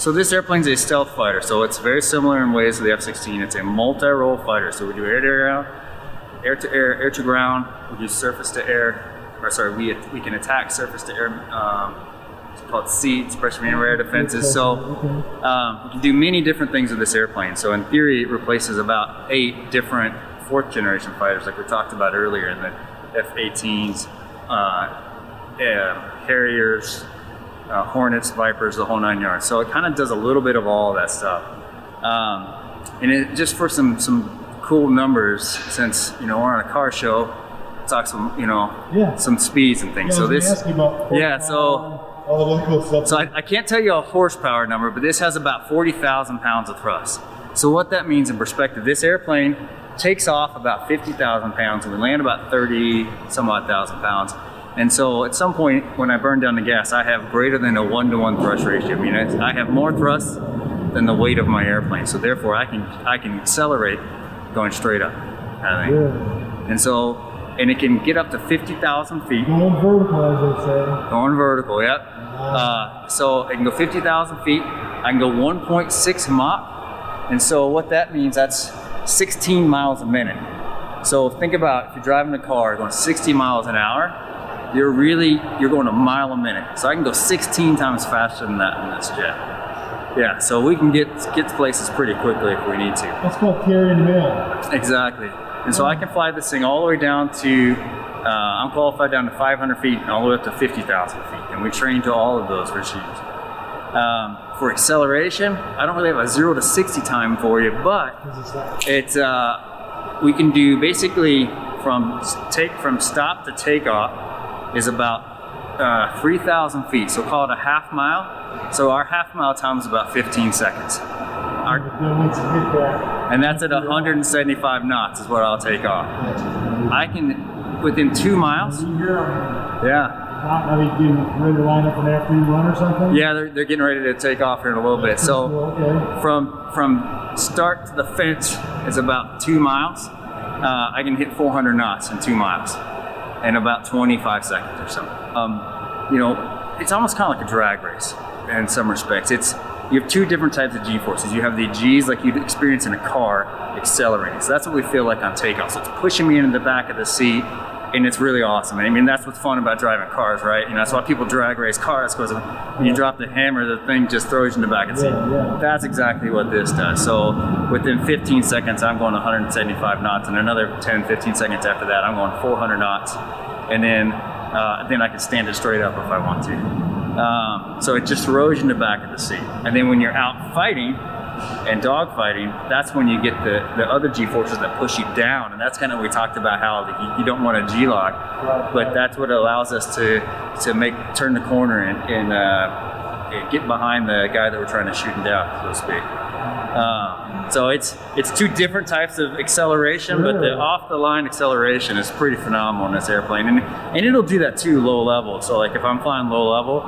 So this airplane's a stealth fighter, so it's very similar in ways to the F-16. It's a multi-role fighter, so we do air-to-air, air-to-air, air-to-ground. We do surface-to-air, or sorry, we can attack surface-to-air. It's called seats, pressure air defenses. So we can do many different things with this airplane. So in theory, it replaces about 8 different 4th generation fighters, like we talked about earlier in the F-18s, Harriers, Hornets, Vipers, the whole 9 yards. So it kind of does a little bit of all that stuff. And it, just for some cool numbers, since we're on a car show, talk some some speeds and things. So this, all the cool stuff. So I can't tell you a horsepower number, but this has about 40,000 pounds of thrust. So what that means in perspective, this airplane takes off about 50,000 pounds and we land about 30 some odd thousand pounds. And so at some point when I burn down the gas, I have greater than a 1-to-1 thrust ratio. I mean, I have more thrust than the weight of my airplane. So therefore I can accelerate going straight up. And so, and it can get up to 50,000 feet. Going vertical, as they say. Going vertical, yep. So it can go 50,000 feet. I can go 1.6 Mach. And so what that means, that's 16 miles a minute. So think about if you're driving a car going 60 miles an hour, you're going a mile a minute. So I can go 16 times faster than that in this jet. Yeah, so we can get to places pretty quickly if we need to. That's called carrying mail. Exactly. And so I can fly this thing all the way down to, I'm qualified down to 500 feet and all the way up to 50,000 feet. And we train to all of those regimes. For acceleration, I don't really have a 0 to 60 time for you, but it's, we can do basically from stop to takeoff is about 3,000 feet. So call it a half mile. So our half mile time is about 15 seconds. And that's at 175 knots is what I'll take off. I can, within 2 miles. Yeah. Are they getting ready to line up an after you run or something? Yeah, they're getting ready to take off here in a little bit. So from start to the fence is about 2 miles. I can hit 400 knots in 2 miles in about 25 seconds or so. It's almost kind of like a drag race in some respects. You have 2 different types of G-forces. You have the G's like you'd experience in a car accelerating. So that's what we feel like on takeoff. So it's pushing me into the back of the seat, and it's really awesome. I mean, that's what's fun about driving cars, right? That's why people drag race cars, because when you drop the hammer, the thing just throws you in the back of the seat. That's exactly what this does. So within 15 seconds, I'm going 175 knots, and another 10, 15 seconds after that, I'm going 400 knots. And then I can stand it straight up if I want to. So it just throws you in the back of the seat. And then when you're out fighting and dog fighting, that's when you get the other G-forces that push you down. And that's kind of what we talked about, how you don't want a G-lock, but that's what allows us to turn the corner and get behind the guy that we're trying to shoot him down, so to speak. So it's 2 different types of acceleration, but the off-the-line acceleration is pretty phenomenal in this airplane, and it'll do that too low level. So like if I'm flying low level,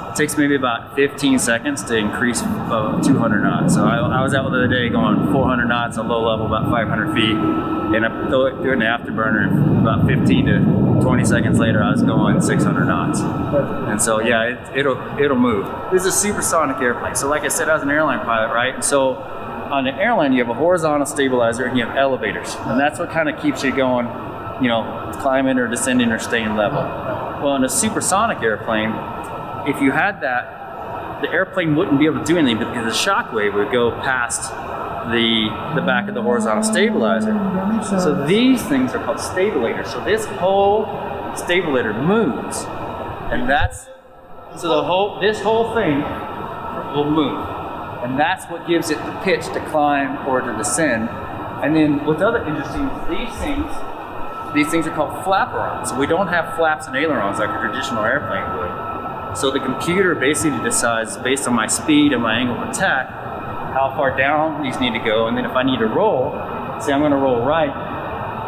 it takes maybe about 15 seconds to increase 200 knots. So I was out the other day going 400 knots at low level, about 500 feet, and I'm doing the afterburner. And about 15 to 20 seconds later, I was going 600 knots. And so yeah, it'll move. This is a supersonic airplane. So like I said, I was an airline pilot, right? And so on the airline, you have a horizontal stabilizer and you have elevators, and that's what kind of keeps you going, climbing or descending or staying level. Well, in a supersonic airplane, if you had that, the airplane wouldn't be able to do anything because the shock wave would go past the back of the horizontal stabilizer. So these things are called stabilators. So this whole stabilator moves, and this whole thing will move, and that's what gives it the pitch to climb or to descend. And then with other interesting, these things are called flaperons. So we don't have flaps and ailerons like a traditional airplane would. So the computer basically decides, based on my speed and my angle of attack, how far down these need to go. And then if I need to roll, say I'm gonna roll right,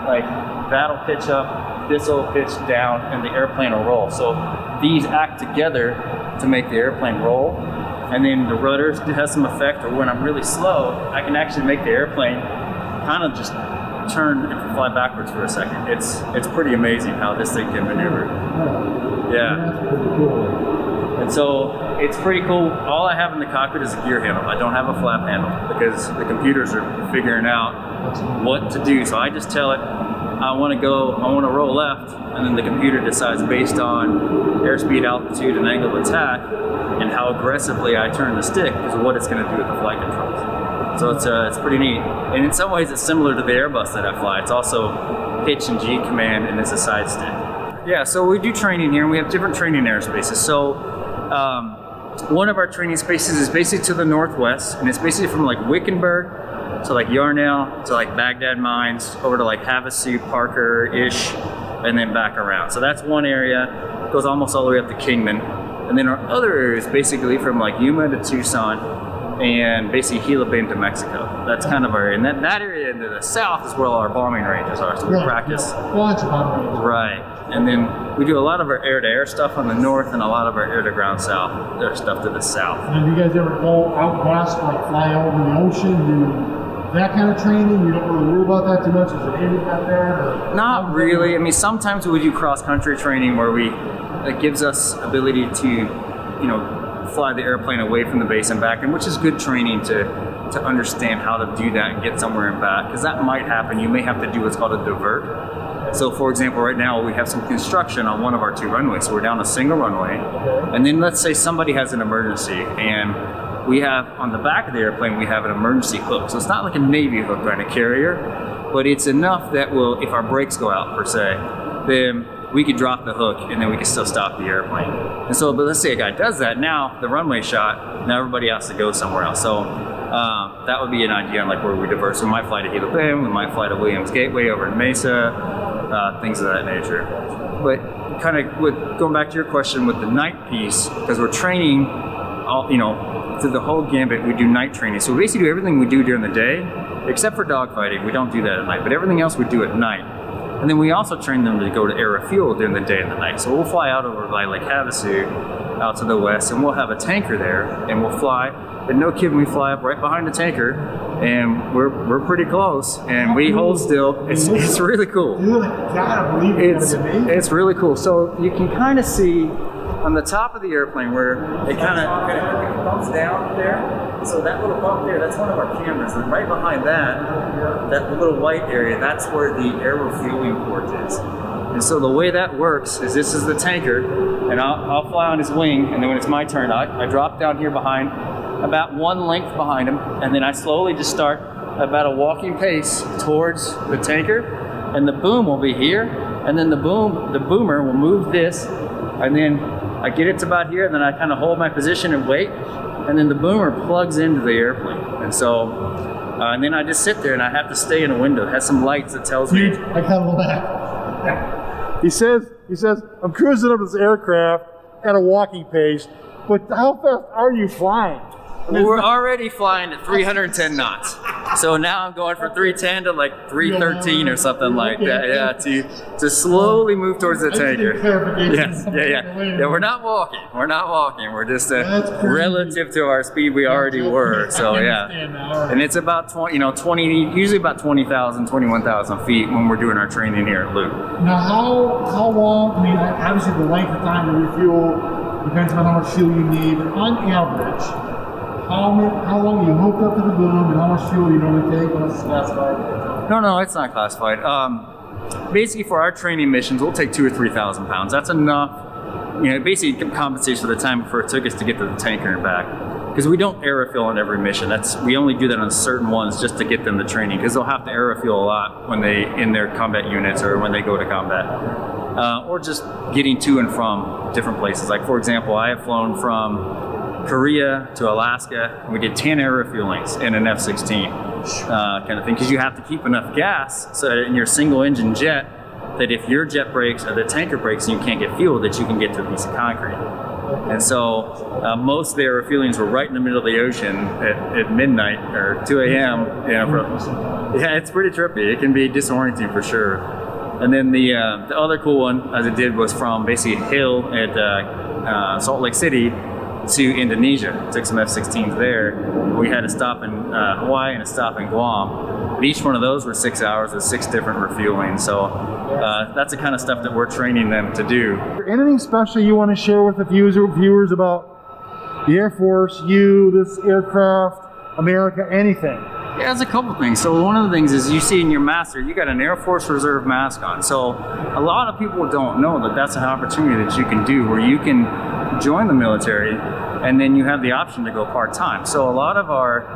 like that'll pitch up, this will pitch down, and the airplane will roll. So these act together to make the airplane roll. And then the rudders has some effect, or when I'm really slow, I can actually make the airplane kind of just turn and fly backwards for a second. It's pretty amazing how this thing can maneuver. Yeah. And so it's pretty cool. All I have in the cockpit is a gear handle. I don't have a flap handle because the computers are figuring out what to do. So I just tell it, I want to roll left, and then the computer decides based on airspeed, altitude, and angle of attack, and how aggressively I turn the stick is what it's going to do with the flight controls. So it's pretty neat. And in some ways it's similar to the Airbus that I fly. It's also pitch and G command, and it's a side stick. Yeah, so we do training here, and we have different training airspaces. So one of our training spaces is basically to the northwest, and it's basically from like Wickenburg to like Yarnell to like Baghdad Mines over to like Havasu, Parker-ish, and then back around. So that's one area. It goes almost all the way up to Kingman. And then our other area is basically from like Yuma to Tucson and basically Gila Bend to Mexico. That's kind of our area. And that area to the south is where all our bombing ranges are. So we practice. Lots of bombing ranges. Right. And then we do a lot of our air-to-air stuff on the north and a lot of our air-to-ground stuff to the south. And do you guys ever go out west, like fly over the ocean, do that kind of training? You don't really worry about that too much? Is it anything like that? Not really. I mean, sometimes we do cross-country training where it gives us ability to, fly the airplane away from the base and back, and which is good training to understand how to do that and get somewhere and back, because that might happen. You may have to do what's called a divert. So for example, right now we have some construction on one of our 2 runways. So we're down a single runway, and then let's say somebody has an emergency, and we have on the back of the airplane, we have an emergency hook. So it's not like a Navy hook on a carrier, but it's enough that if our brakes go out per se, then we could drop the hook and then we could still stop the airplane. And so, but let's say a guy does that, now the runway shot, now everybody has to go somewhere else. So that would be an idea on like where we divert. So we might fly to Gila Bend, we might fly to Williams Gateway over in Mesa, things of that nature. But kind of going back to your question with the night piece, because we're training through the whole gambit, we do night training. So we basically do everything we do during the day, except for dogfighting. We don't do that at night, but everything else we do at night. And then we also train them to go to air refuel during the day and the night. So we'll fly out over by Lake Havasu, out to the west, and we'll have a tanker there, and we'll fly. But no kidding, we fly up right behind the tanker, and we're pretty close, and we hold still. It's really cool. You gotta believe it's really cool. So you can kind of see on the top of the airplane where it kind of bumps down there. So that little bump there, that's one of our cameras. And right behind that little white area, that's where the air refueling port is. And so the way that works is this is the tanker, and I'll fly on his wing, and then when it's my turn, I drop down here behind, about 1 length behind him, and then I slowly just start about a walking pace towards the tanker, and the boom will be here, and then the boomer will move this, and then I get it to about here, and then I kind of hold my position and wait, and then the boomer plugs into the airplane. And so, and then I just sit there and I have to stay in a window. It has some lights that tells me. I kind of laugh. He says, I'm cruising up this aircraft at a walking pace, but how fast are you flying? Well, we're already flying at 310 knots. So now I'm going from 310 to like 313 or something like that. Yeah, to slowly move towards the tanker. Yes, yeah. We're not walking. We're just relative to our speed we already were. So yeah, and it's about 20, usually about 20,000, 21,000 feet when we're doing our training here at Luke. Now, how long? I mean, obviously the length of time to refuel depends on how much fuel you need. But on average, how long you hooked up to the boom and how much fuel you normally take? What's classified? No, it's not classified. Basically, for our training missions, we'll take 2,000 or 3,000 pounds. That's enough. It basically compensates for the time before it took us to get to the tanker and back. Because we don't air refuel on every mission. We only do that on certain ones just to get them the training. Because they'll have to air refuel a lot when they in their combat units or when they go to combat, or just getting to and from different places. Like for example, I have flown from Korea to Alaska, and we did 10 air refuelings in an F-16 kind of thing, because you have to keep enough gas so that in your single engine jet, that if your jet breaks or the tanker breaks and you can't get fuel, that you can get to a piece of concrete. And so most of the air refuelings were right in the middle of the ocean at midnight or 2 a.m. Yeah, it's pretty trippy. It can be disorienting for sure. And then the other cool one, as it did, was from basically Hill at Salt Lake City to Indonesia. Took some F-16s there. We had a stop in Hawaii and a stop in Guam. Each one of those were 6 hours with 6 different refueling. So that's the kind of stuff that we're training them to do. Anything special you want to share with the viewers about the Air Force, this aircraft, America, anything? Yeah, there's a couple things. So one of the things is you see in your master, you got an Air Force Reserve mask on. So a lot of people don't know that that's an opportunity that you can do where you can join the military and then you have the option to go part-time. So a lot of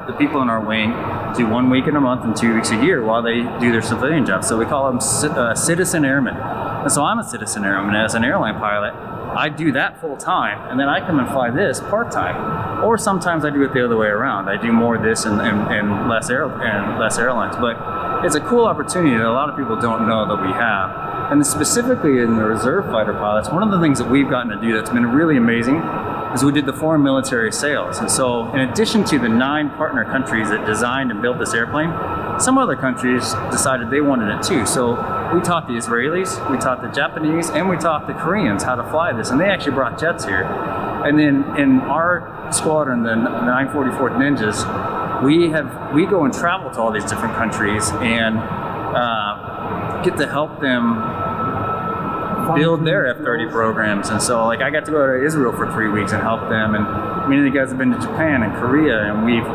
the people in our wing do 1 week in a month and 2 weeks a year while they do their civilian jobs. So we call them citizen airmen. And so I'm a citizen airman as an airline pilot. I do that full time, and then I come and fly this part time. Or sometimes I do it the other way around. I do more of this and less airlines. But it's a cool opportunity that a lot of people don't know that we have. And specifically in the reserve fighter pilots, one of the things that we've gotten to do that's been really amazing is we did the foreign military sales. And so in addition to the 9 partner countries that designed and built this airplane, some other countries decided they wanted it too. So we taught the Israelis, we taught the Japanese, and we taught the Koreans how to fly this. And they actually brought jets here. And then in our squadron, the 944th Ninjas, we go and travel to all these different countries and get to help them build their F-30 programs. And so like I got to go to Israel for 3 weeks and help them, and many of the guys have been to Japan and Korea, and we've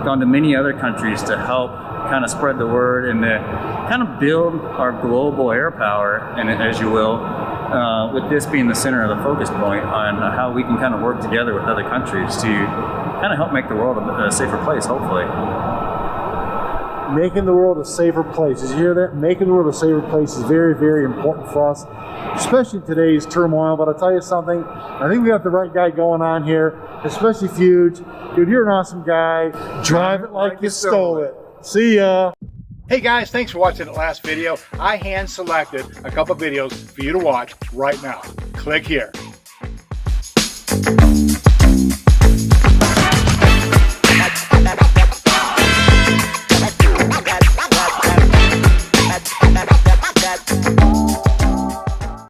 gone to many other countries to help kind of spread the word and to kind of build our global air power, and as you will, with this being the center of the focus point on how we can kind of work together with other countries to kind of help make the world a safer place, hopefully. Making the world a safer place. Did you hear that? Making the world a safer place is very, very important for us, especially in today's turmoil. But I'll tell you something, I think we got the right guy going on here, especially Fuge. Dude, you're an awesome guy. Drive it like you stole it. See ya. Hey guys, thanks for watching that last video. I hand selected a couple videos for you to watch right now. Click here.